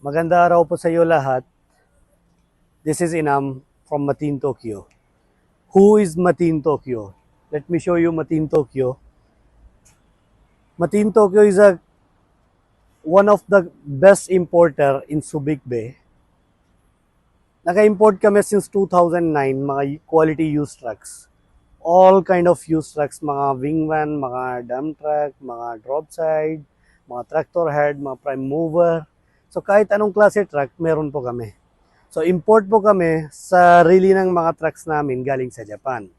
Maganda araw po sa iyo lahat. This is Inam from Matin Tokyo. Who is Matin Tokyo? Let me show you Matin Tokyo. Matin Tokyo is one of the best importer in Subic Bay. Naka-import kami since 2009 mga quality used trucks. All kind of used trucks, mga wingman, mga dump truck, mga drop side, mga tractor head, mga prime mover. So kahit anong klase truck, meron po kami. So import po kami sa sarili ng mga trucks namin galing sa Japan.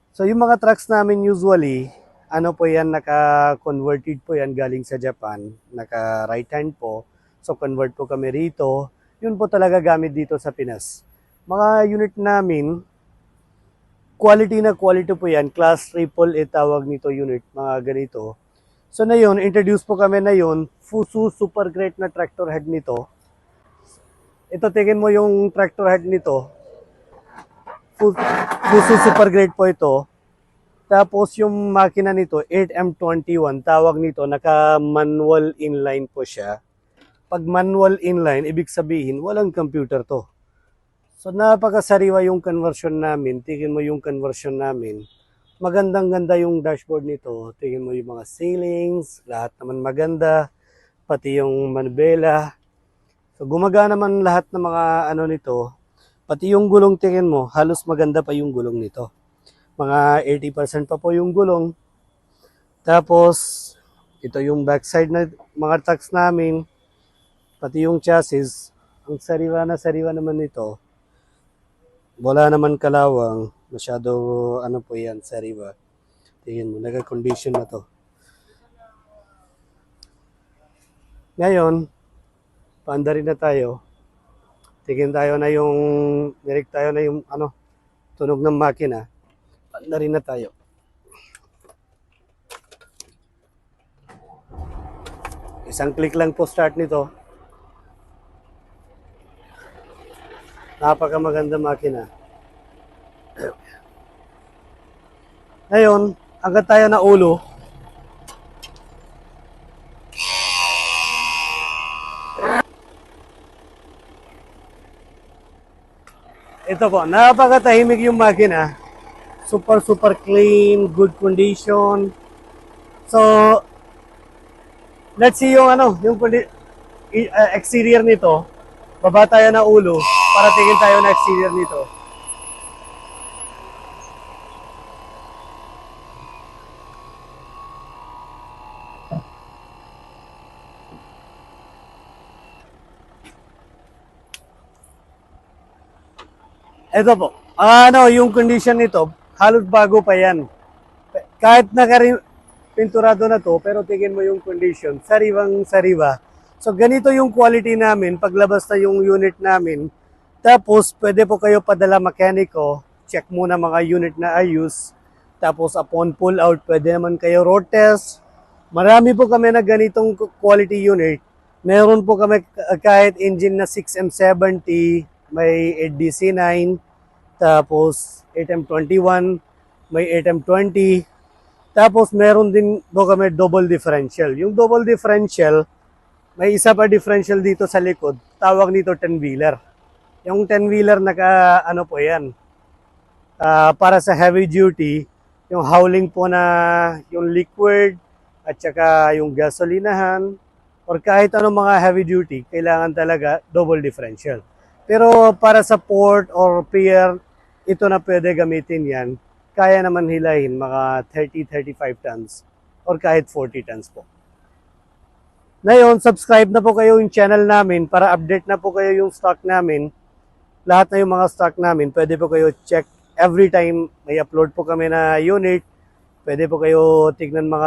So yung mga trucks namin usually, ano po yan, naka-converted po yan galing sa Japan, naka right hand po. So convert po kami rito. Yun po talaga gamit dito sa Pinas. Mga unit namin, quality na quality po yan, class triple tawag nito unit, mga ganito. So na yun, introduce po kami na yun, Fuso super great na tractor head nito. Ito, tingin mo yung tractor head nito. Fuso super great po ito. Tapos yung makina nito, 8M21, tawag nito, naka-manual inline po siya. Pag manual inline, ibig sabihin, walang computer to. So napakasariwa yung conversion namin. Tingin mo yung conversion namin. Magandang-ganda yung dashboard nito. Tingin mo yung mga ceilings, lahat naman maganda. Pati yung manubela. So gumagana naman lahat ng mga ano nito. Pati yung gulong, tingin mo, halos maganda pa yung gulong nito. Mga 80% pa po yung gulong. Tapos, ito yung backside na mga trucks namin. Pati yung chassis. Ang sariwa naman nito. Wala naman kalawang. Masyado, ano po yan, sariwa. Tingin mo, nagka-condition na to. Ngayon, paanda rin na tayo. Tingin tayo na yung, direct tayo na yung, tunog ng makina. Paanda rin na tayo. Isang click lang po start nito. Napakamaganda makina. Ngayon, agad tayo na ulo. Ito po, napakatahimik yung makina. Super clean, good condition. So, let's see yung exterior nito. Baba tayo na ulo para tingin tayo na exterior nito. Ito po. Yung condition nito, halos bago pa yan. Kahit pinturado na to, pero tingin mo yung condition, sariwang-sariwa. So ganito yung quality namin, paglabas na yung unit namin. Tapos pwede po kayo padala mekaniko, check muna mga unit na ayos. Tapos upon pull out, pwede naman kayo road test. Marami po kami na ganitong quality unit. Meron po kami kahit engine na 6M70, may 8DC9, tapos 8M21, may 8M20. Tapos meron din po kami double differential. Yung double differential, may isa pa differential dito sa likod. Tawag nito 10-wheeler. Yung 10-wheeler po yan. Para sa heavy duty, yung howling po na yung liquid at saka yung gasolinahan or kahit anong mga heavy duty, kailangan talaga double differential. Pero para sa port or pier, ito na pwede gamitin yan. Kaya naman hilahin mga 30-35 tons or kahit 40 tons po. Ngayon, subscribe na po kayo yung channel namin para update na po kayo yung stock namin. Lahat na yung mga stock namin, pwede po kayo check every time may upload po kami na unit. Pwede po kayo tignan mga